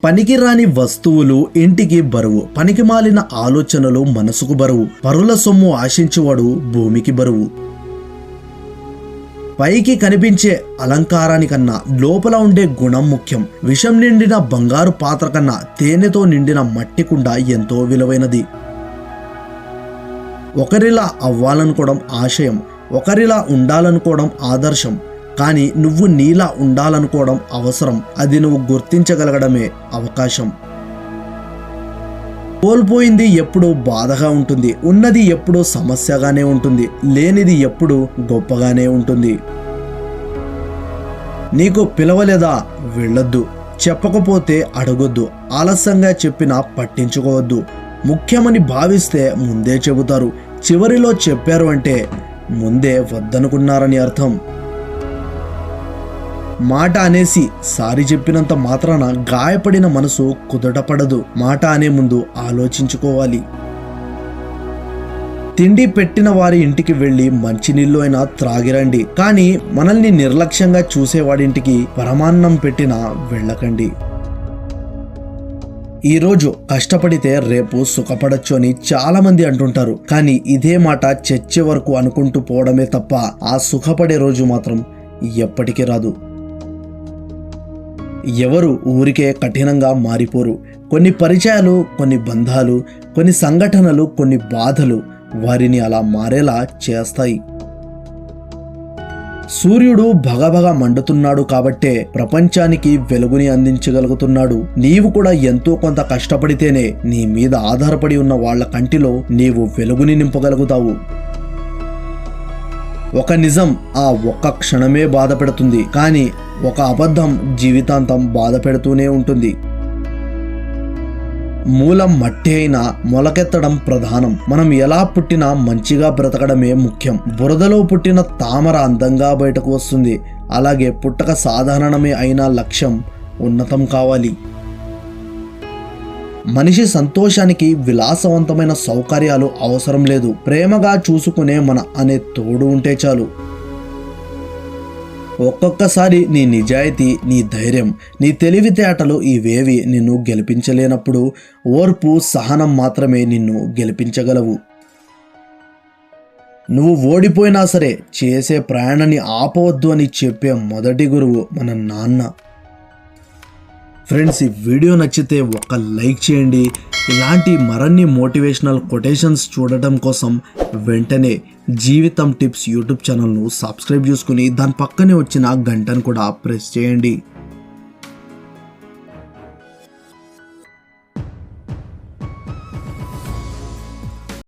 పనికిరాని వస్తువులు ఇంటికి బరువు, పనికిమాలిన ఆలోచనలు మనసుకు బరువు, పరుల సొమ్ము ఆశించువాడు భూమికి బరువు. పైకి కనిపించే అలంకారానికన్నా లోపల ఉండే గుణం ముఖ్యం. విషం నిండిన బంగారు పాత్ర కన్నా తేనెతో నిండిన మట్టి కుండ ఎంతో విలువైనది. ఒకరిలా అవ్వాలనుకోవడం ఆశయం, ఒకరిలా ఉండాలనుకోవడం ఆదర్శం. కానీ నువ్వు నీలా ఉండాలనుకోవడం అవసరం. అది నువ్వు గుర్తించగలగడమే అవకాశం. కోల్పోయింది ఎప్పుడూ బాధగా ఉంటుంది, ఉన్నది ఎప్పుడూ సమస్యగానే ఉంటుంది, లేనిది ఎప్పుడూ గొప్పగానే ఉంటుంది. నీకు పిలవలేదా వెళ్ళొద్దు, చెప్పకపోతే అడగొద్దు, ఆలస్యంగా చెప్పినా పట్టించుకోవద్దు. ముఖ్యమని భావిస్తే ముందే చెబుతారు, చివరిలో చెప్పారు అంటే ముందే వద్దనుకున్నారని అర్థం. మాట అనేసి సారీ చెప్పినంత మాత్రాన గాయపడిన మనసు కుదుటపడదు. మాట అనే ముందు ఆలోచించుకోవాలి. తిండి పెట్టిన వారి ఇంటికి వెళ్ళి మంచినీళ్ళు అయినా త్రాగిరండి, కానీ మనల్ని నిర్లక్ష్యంగా చూసేవాడింటికి పరమాన్నం పెట్టినా వెళ్ళకండి. ఈరోజు కష్టపడితే రేపు సుఖపడచ్చు అని చాలా మంది అంటుంటారు. కానీ ఇదే మాట చచ్చే వరకు అనుకుంటూ పోవడమే తప్ప ఆ సుఖపడే రోజు మాత్రం ఎప్పటికీ రాదు. ఎవరు ఊరికే కఠినంగా మారిపోరు. కొన్ని పరిచయాలు, కొన్ని బంధాలు, కొన్ని సంఘటనలు, కొన్ని బాధలు వారిని అలా మారేలా చేస్తాయి. సూర్యుడు భగభగ మండుతున్నాడు కాబట్టే ప్రపంచానికి వెలుగుని అందించగలుగుతున్నాడు. నీవు కూడా ఎంతో కొంత కష్టపడితేనే నీ మీద ఆధారపడి ఉన్న వాళ్ళ కంటిలో నీవు వెలుగుని నింపగలుగుతావు. ఒక నిజం ఆ ఒక్క క్షణమే బాధ పెడుతుంది, కానీ ఒక అబద్ధం జీవితాంతం బాధ పెడుతూనే ఉంటుంది. మూలం మట్టి అయినా మొలకెత్తడం ప్రధానం. మనం ఎలా పుట్టినా మంచిగా బ్రతకడమే ముఖ్యం. బురదలో పుట్టిన తామర అందంగా బయటకు వస్తుంది. అలాగే పుట్టక సాధారణమే అయినా లక్ష్యం ఉన్నతం కావాలి. మనిషి సంతోషానికి విలాసవంతమైన సౌకర్యాలు అవసరం లేదు. ప్రేమగా చూసుకునే మన అనే తోడు ఉంటే చాలు. ఒక్కొక్కసారి నీ నిజాయితీ, నీ ధైర్యం, నీ తెలివితేటలు ఇవేవి నిన్ను గెలిపించలేనప్పుడు ఓర్పు, సహనం మాత్రమే నిన్ను గెలిపించగలవు. నువ్వు ఓడిపోయినా సరే చేసే ప్రయాణాన్ని ఆపవద్దు అని చెప్పే మొదటి గురువు మన నాన్న. ఫ్రెండ్స్, ఈ వీడియో నచ్చితే ఒక లైక్ చేయండి. ఇలాంటి మరిన్ని మోటివేషనల్ కొటేషన్స్ చూడటం కోసం వెంటనే జీవితం టిప్స్ యూట్యూబ్ ఛానల్ను సబ్స్క్రైబ్ చేసుకుని దాని పక్కనే వచ్చిన గంటను కూడా ప్రెస్ చేయండి.